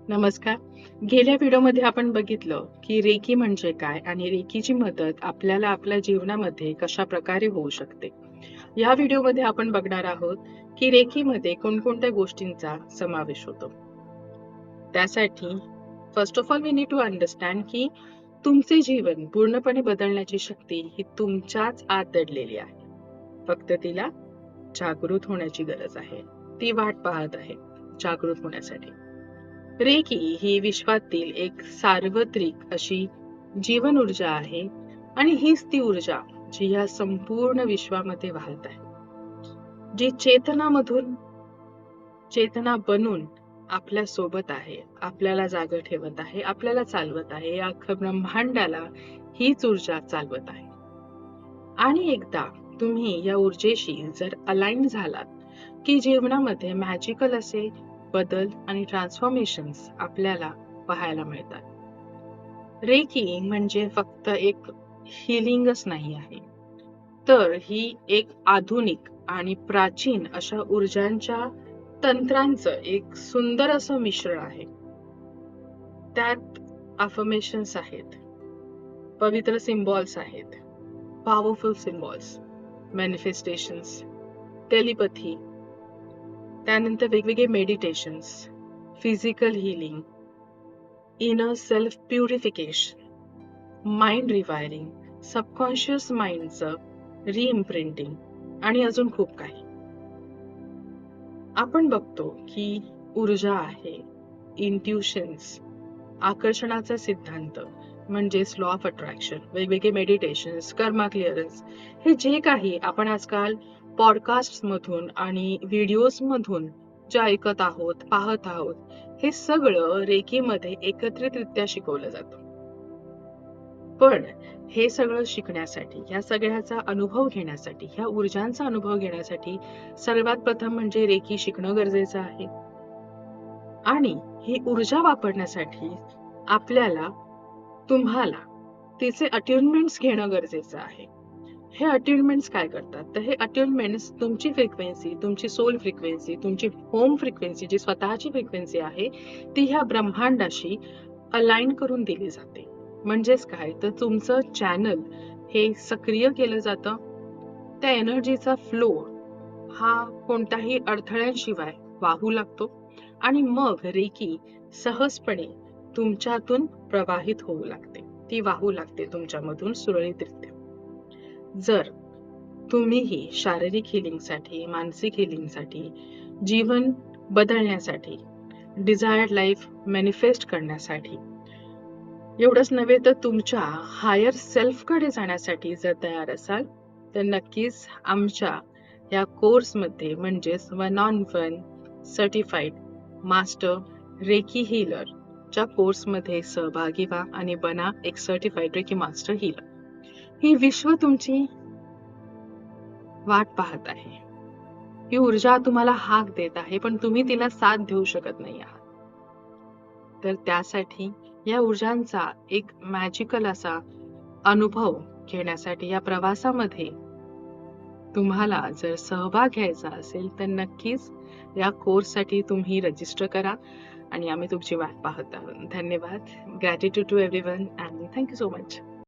नमस्कार. गेल्या व्हिडिओमध्ये आपण बघितलं की रेकी म्हणजे काय आणि रेकीची मदत आपल्याला आपल्या जीवनामध्ये कशा प्रकारे होऊ शकते. या व्हिडिओमध्ये आपण बघणार आहोत की रेकीमध्ये कोणकोणत्या गोष्टींचा समावेश होतो. त्यासाठी first of all we need to understand की तुमचे जीवन पूर्णपणे बदलण्याची शक्ती ही तुमच्याच आत दडलेली आहे. फक्त तिला जागृत होण्याची गरज आहे. ती वाट पाहत आहे जागृत होण्यासाठी. रेकी ही विश्वातील एक सार्वत्रिक अशी जीवन ऊर्जा आहे आणि हीच ती ऊर्जा जी या संपूर्ण विश्वामध्ये वाहत आहे, जी चेतना बनून आपल्या सोबत आहे, आपल्याला जाग ठेवत आहे, आपल्याला चालवत आहे, या अख्ख्या ब्रह्मांडाला हीच ऊर्जा चालवत आहे. आणि एकदा तुम्ही या ऊर्जेशी जर अलाइन झालात की जीवनामध्ये मॅजिकल असे बदल आणि ट्रान्सफॉर्मेशन्स आपल्याला पाहायला मिळतात. रेकी म्हणजे फक्त एक हिलिंगच नाही आहे, तर ही एक आधुनिक आणि प्राचीन अशा ऊर्जांच्या तंत्रांचं एक सुंदर असं मिश्रण आहे. त्यात अफर्मेशन्स आहेत, पवित्र सिम्बॉल्स आहेत, पॉवरफुल सिम्बॉल्स, मॅनिफेस्टेशन्स, टेलिपॅथी, त्यानंतर वेगवेगळे meditations, physical healing, inner self purification, mind rewiring, subconscious माइंडचं रिइम्प्रिंटिंग आणि अजून खूप काही. आपण बघतो की ऊर्जा आहे, इंट्युशन्स, आकर्षणाचा सिद्धांत म्हणजेच लॉ ऑफ अट्रॅक्शन, वेगवेगळे मेडिटेशन्स, कर्मा क्लिअरन्स, हे जे काही आपण आजकाल पॉडकास्ट मधून आणि व्हिडिओज मधून जे ऐकत आहोत, पाहत आहोत, हे सगळं रेकीमध्ये एकत्रितरित्या शिकवलं जातं. पण हे सगळं शिकण्यासाठी, या सगळ्याचा अनुभव घेण्यासाठी, ह्या ऊर्जांचा अनुभव घेण्यासाठी सर्वात प्रथम म्हणजे रेकी शिकणं गरजेचं आहे. आणि ही ऊर्जा वापरण्यासाठी तुम्हाला तिचे अट्युनमेंट्स घेणं गरजेचं आहे. हे अट्युनमेंट्स काय करतात? तर हे अट्युनमेंट्स तुमची फ्रिक्वेन्सी, तुमची सोल फ्रिक्वेन्सी, तुमची होम फ्रिक्वेन्सी, जी स्वतःची फ्रिक्वेन्सी आहे, ती ह्या ब्रह्मांडाशी अलाइन करून दिली जाते. म्हणजेच काय? तर तुमचं चॅनल हे सक्रिय केलं जातं. त्या एनर्जीचा फ्लो हा कोणत्याही अडथळ्यांशिवाय वाहू लागतो आणि मग रेकी सहजपणे तुमच्यातून प्रवाहित होऊ लागते. ती वाहू लागते तुमच्यामधून सुरळीतरित्या. जर तुम्हीही शारीरिक हिलिंगसाठी, मानसिक हिलिंगसाठी, जीवन बदलण्यासाठी, डिझायर्ड लाईफ मॅनिफेस्ट करण्यासाठी, एवढंच नव्हे तर तुमच्या हायर सेल्फकडे जाण्यासाठी जर तयार असाल, तर नक्कीच आमच्या या कोर्समध्ये म्हणजेच 1-on-1 certified master recce healer च्या कोर्समध्ये सहभागी व्हा आणि बना एक सर्टिफाईड रेकी मास्टर हीलर. ही विश्व तुमची वाट पाहत आहे. ही ऊर्जा तुम्हाला हाक देत आहे, पण तुम्ही तिला साथ देऊ शकत नाही आहात. तर त्यासाठी या ऊर्जांचा एक मॅजिकल असा अनुभव घेण्यासाठी या प्रवासामध्ये तुम्हाला जर सहभाग घ्यायचा असेल तर नक्कीच या कोर्ससाठी तुम्ही रजिस्टर करा आणि आम्ही तुमची वाट पाहत आहोत. धन्यवाद. Gratitude to everyone and thank you so much.